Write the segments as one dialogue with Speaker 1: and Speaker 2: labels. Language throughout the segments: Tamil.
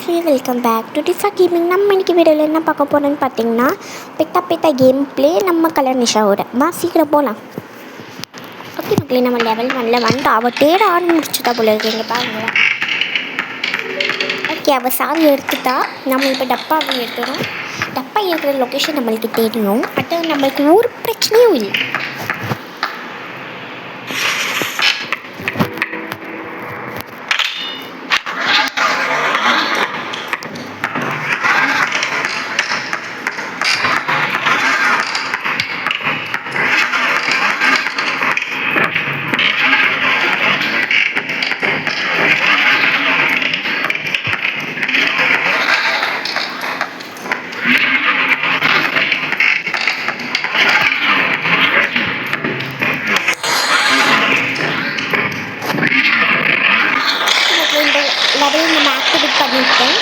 Speaker 1: மக்களே வெல்கம் பேக் டு டிஃபா கேமிங். நம்ம இன்றைக்கி வீடியோவில் என்ன பார்க்க போகிறோன்னு பார்த்தீங்கன்னா பெட்டா கேம் ப்ளே நம்ம கலர் நிஷாவோட சீக்கிரம் போகலாம். ஓகே மக்களே, நம்ம லெவல் 1ல் வந்து அவள் தேட ஆரம்பிச்சுட்டா போல இருக்கீங்க பாருங்கள். ஓகே, அவள் சாவி எடுத்துட்டா. நம்ம இப்போ டப்பாவை எடுத்துகிறோம். டப்பா இருக்கிற லொக்கேஷன் நம்மளுக்கு தெரியும். அது நம்மளுக்கு ஒரு பிரச்சனையும் இல்லை. லெவலில் நம்ம ஆக்டிவேட் பண்ணிவிட்டேன்.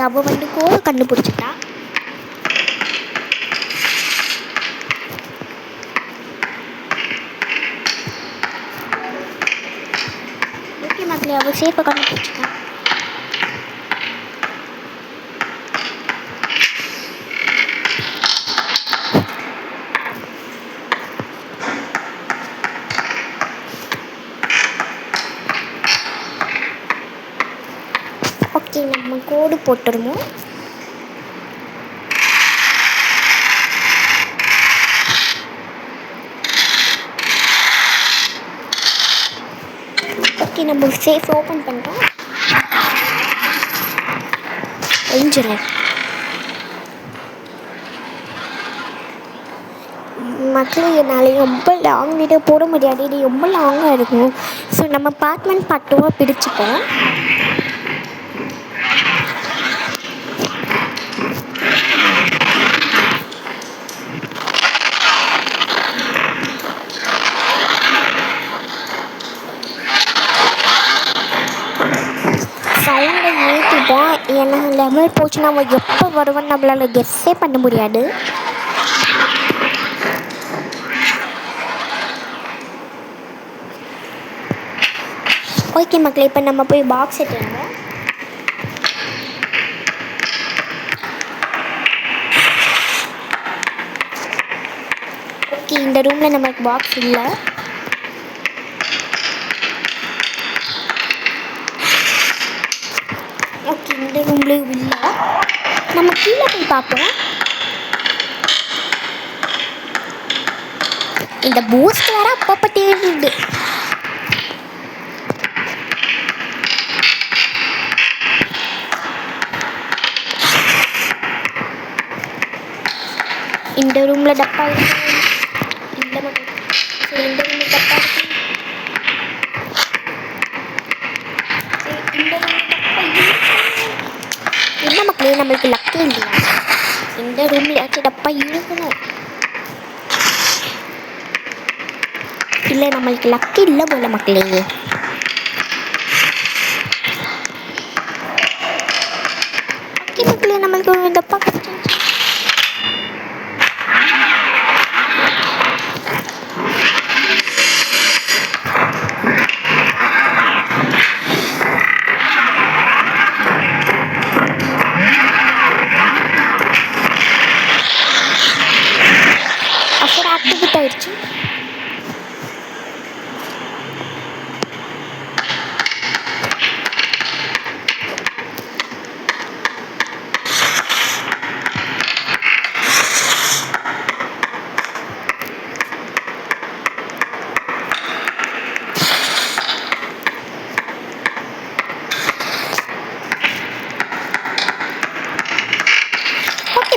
Speaker 1: அவள் வந்து கோவை கண்டுபிடிச்சிட்டா. ஓகே மக்களே, அவள் சேஃபாக கண்டுபிடிச்சிட்டா. ஓகே, நம்ம கோடு போட்டுருவோம். ஓகே, நம்ம சேஃப் ஓப்பன் பண்ணுறோம். ஒழிஞ்சிடலாம் மக்களே. என்னால் ரொம்ப லாங் வீடியோ போட முடியாது, இது ரொம்ப லாங்காக இருக்கும். ஸோ நம்ம பார்ட் பார்ட்டுவாக பிடிச்சிப்போம். சவுண்டை ஏற்றிப்போம். ஏன்னா லெவல் போச்சுன்னா நம்ம எப்போ வருவோன்னு நம்மளால் கெஸ்ஸே பண்ண முடியாது. ஓகே மக்களே, இப்போ நம்ம போய் பாக்ஸ் எடுத்துருங்க. ஓகே, இந்த ரூமில் நமக்கு பாக்ஸ் இல்லை. ஓகே, இந்த ரூம்லேயும் இல்லை. நம்ம கீழே போய் பார்ப்போம். இந்த பூஸ்ட் வேறு அப்பப்போ தேடுது. இந்த ரூமில் டப்பா இருக்கு. இந்த ரூமில் டப்பா இருக்கு. இந்த ரூமில் டப்பா என்ன மக்களே, நம்மளுக்கு லக்கே இல்லையா? இந்த ரூம்லையாச்சும் டப்பா இருக்கணும். இல்லை, நம்மளுக்கு லக்கு இல்லை போல மக்களே. ஓகே மக்களே, நம்மளுக்கு ஒரு டப்பா கிடைச்சிருச்சு. அப்புறம் ஆக்டிவேட் ஆயிடுச்சு.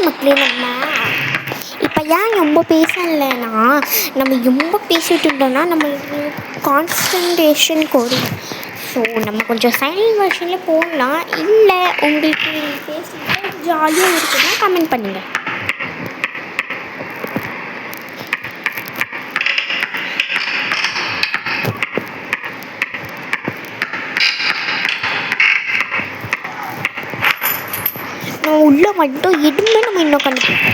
Speaker 1: மக்களே, நம்ம இப்போ ஏன் ரொம்ப பேசலைன்னா, நம்ம ரொம்ப பேசிகிட்டு இருந்தோம்னா நம்மளுக்கு கான்சன்ட்ரேஷன் குறையும். ஸோ நம்ம கொஞ்சம் சைலண்ட் வெர்ஷனில் போடலாம். இல்லை உங்களுக்கு பேசிட்டு ஜாலியாக இருக்குதுன்னா கமெண்ட் பண்ணுங்கள். உள்ளே மட்டும் எதுவுமே நம்ம இன்னும் கண்டுபிடிக்கல.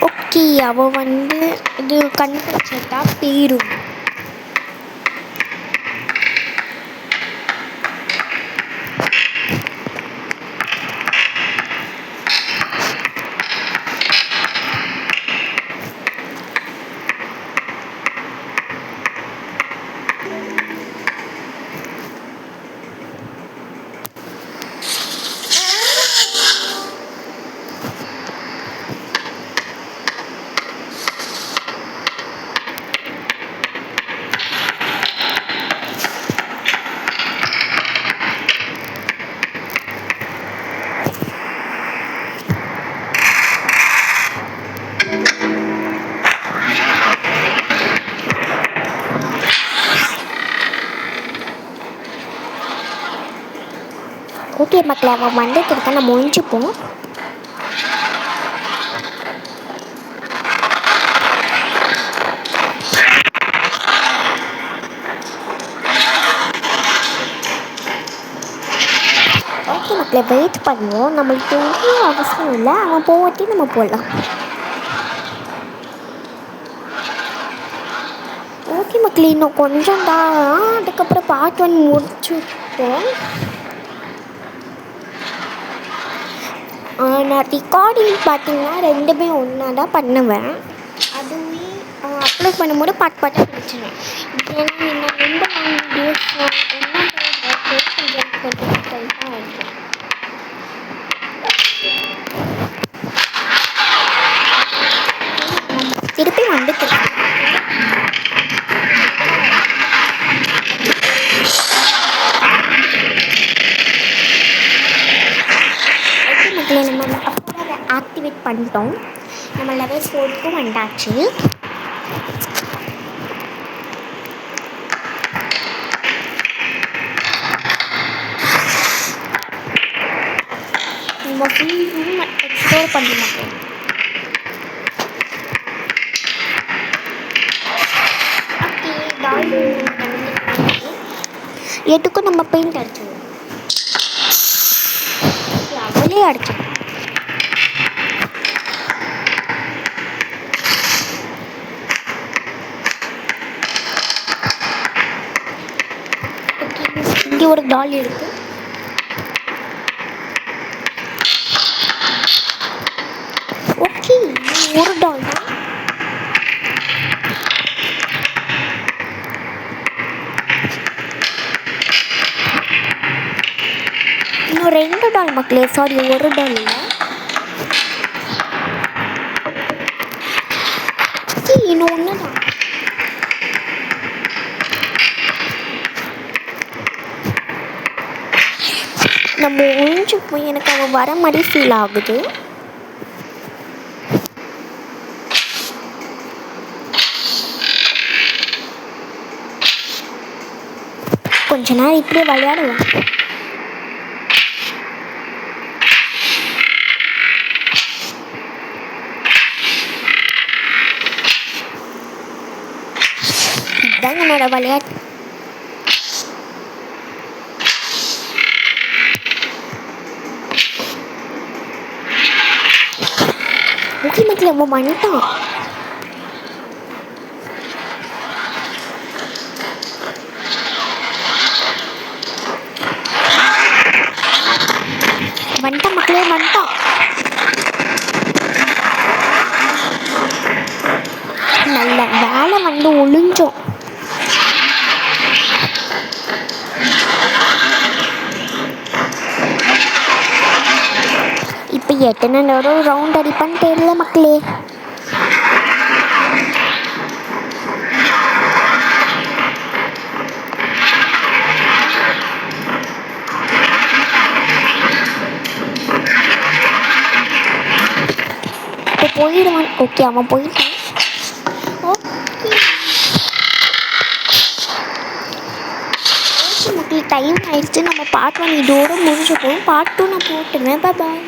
Speaker 1: ஓகே, அவள் வந்து இது கண்டுபிடிச்சா போயிடும். ஓகே மக்களே, அவன் வந்துட்டு இருக்கா, நம்ம ஒழிஞ்சுப்போம். ஓகே மக்களே, வெயிட் பண்ணுவோம். நம்மளுக்கு எதுவும் அவசியம் இல்லை, அவன் போவாட்டி நம்ம போடலாம். ஓகே மக்களே, இன்னும் கொஞ்சம் தான், அதுக்கப்புறம் பார்ட் 1 முடிச்சுப்போம். நான் ரெக்கார்டிங் பார்த்தீங்கன்னா 2மே ஒன்றா தான் பண்ணுவேன். அதுவுமே அப்லோட் பண்ணும்போது பாட்டாக பிடிச்சிடுவேன். ஏன்னா நான் ரொம்ப லாங் வீடியோஸ் ஒன்றா கொஞ்சம் டைட்டாக இருக்கும். திருப்பி வந்துட்டு நம்ம அப்போ ஆக்டிவேட் பண்ணிட்டோம். நம்ம லெவல் 4க்கும் வந்தாச்சு. நம்ம ஃபுல் ரூம் எக்ஸ்ப்ளோர் பண்ண மாட்டோம். ஓகே, எதுக்கும் நம்ம பெயிண்ட் அடிச்சிடுவோம். அவளே அடிச்சிடும். இங்கே ஒரு டால் இருக்கு. ஓகே, ஒரு டால் தான். இன்னும் 2 டால் மக்களே, சாரி, ஒரு டால் இல்லை. இன்னும் ஒன்று தான். நம்ம ஒழிஞ்சு போய் எனக்கு அவன் வர மாதிரி ஃபீல் ஆகுது. கொஞ்ச நேரம் இப்படியே விளையாடுவோம். இதுதாங்க என்னோட விளையாட்டு. ஓகே மக்களே, அவன் வந்துட்டான். மக்களே வந்துட்டான். நல்ல வேலை வந்து ஒளிஞ்சோம். இப்போ எத்தனை நேரம் ரவுண்ட் அடிப்பான்னு தெரியல மக்களே. இப்போ போயிடுவான். ஓகே, அவன் போயிட்டான். டைம் ஆயிடுச்சு. நம்ம பார்ட் 1 இதோடு முடிஞ்சுப்போம். பார்ட் 2 நான் போட்டுருவேன். பாய்.